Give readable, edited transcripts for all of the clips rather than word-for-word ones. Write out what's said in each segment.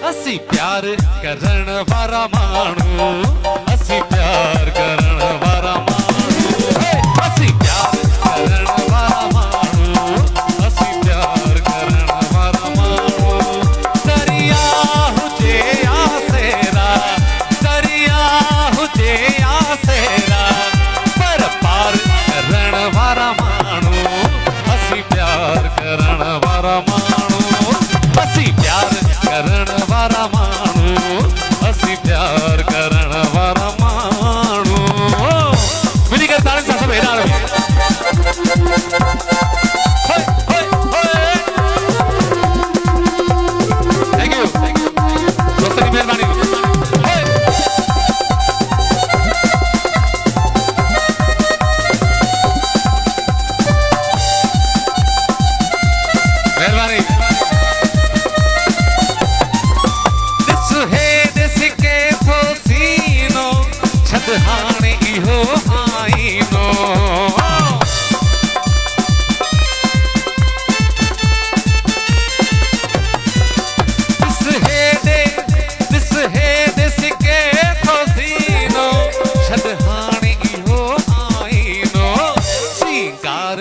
असी प्यार करण वारा मानू, असी प्यार करण वारा मानू, असी प्यार करण वारा मानू, असी प्यार करण वारा मानू। दरिया हुजे आसेरा, दरिया हुजे आसेरा, पर पार करण वारा मानू, असी प्यार करण वारा मानू, असी प्यार करण वारा मानू, असी प्यार करण वारा मानू। मिली कर ताली साथ में हिला रहे। थैंक यू दोस्तों की मेहरबानी। मेहरबानी। हाणे इहो आईनो दिस हेॾे सिके थो सीनो, छॾ हाणे इहो आईनो। सींगार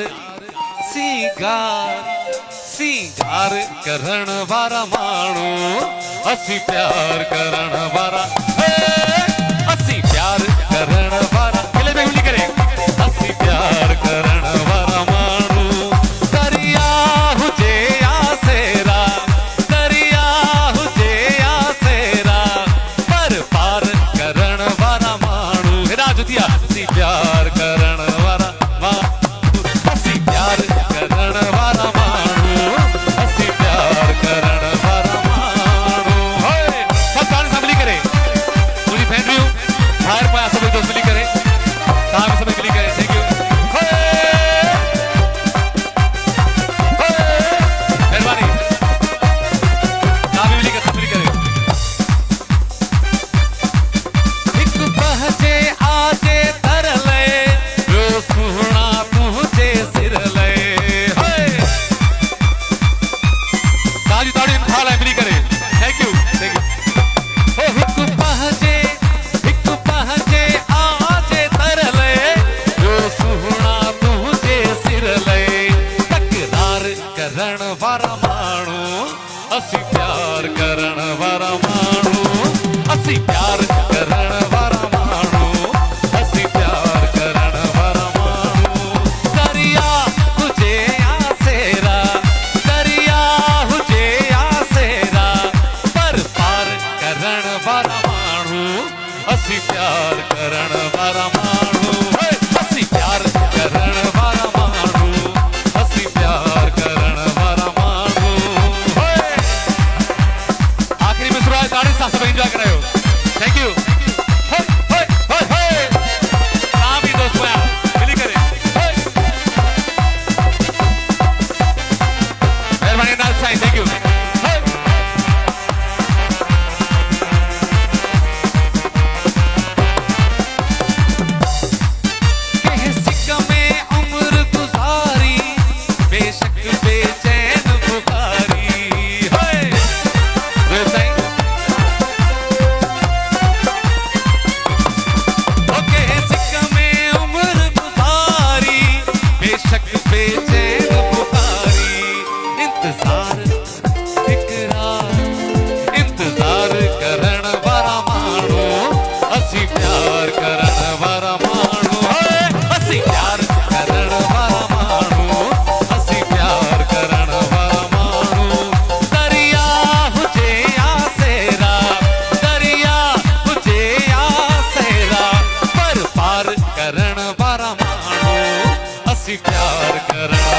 सींगार सींगार करण वारा माण्हू, असी प्यार करण वारा, असी प्यार करण वारा, गले में उंगली करे, असी प्यार करण वारा मानू। दरिया हुजे आसेरा, दरिया हुजे आसेरा, पर पार करण वारा मानू। हेरा जुतिया, असी प्यार करण वारा मानू, असी प्यार करण वारा मानू, असी प्यार करण वारा मानू। होए सब गाने संभली करे, पूरी फैमिली बाहर पाया सब दोस्त मिली करे, काम सब मिली करे। Thank you. मेहरबानी। काम मिली करे, सब मिली करे। एक पहचे आजे तरले, जो सुना तुझे सिर ले। ताजी ताड़ी उठा ले, मिली करे। Thank you thank you. एक पहचे आजे तरले, जो सुना तुझे सिर ले। तकरार करण वारा मानू, असी प्यार करण वारा मानू, असी प्यार करण वारा मानू, असी प्यार करण वारा मानू। दरिया हुजे आसेरा, दरिया हुजे आसेरा, पर पार करण वारा मानू, असी प्यार करण वारा मानू, असी प्यार करण वारा मानू, असी प्यार करण वारा मानू। आखिरी में सुरा गाड़ी साथ सब एंजॉय करायो। Thank you. काम ही दोस्त पाया, मिली करे। मेहरबानी नाल साईं, थैंक यू। करण वारा मानू, असी प्यार करण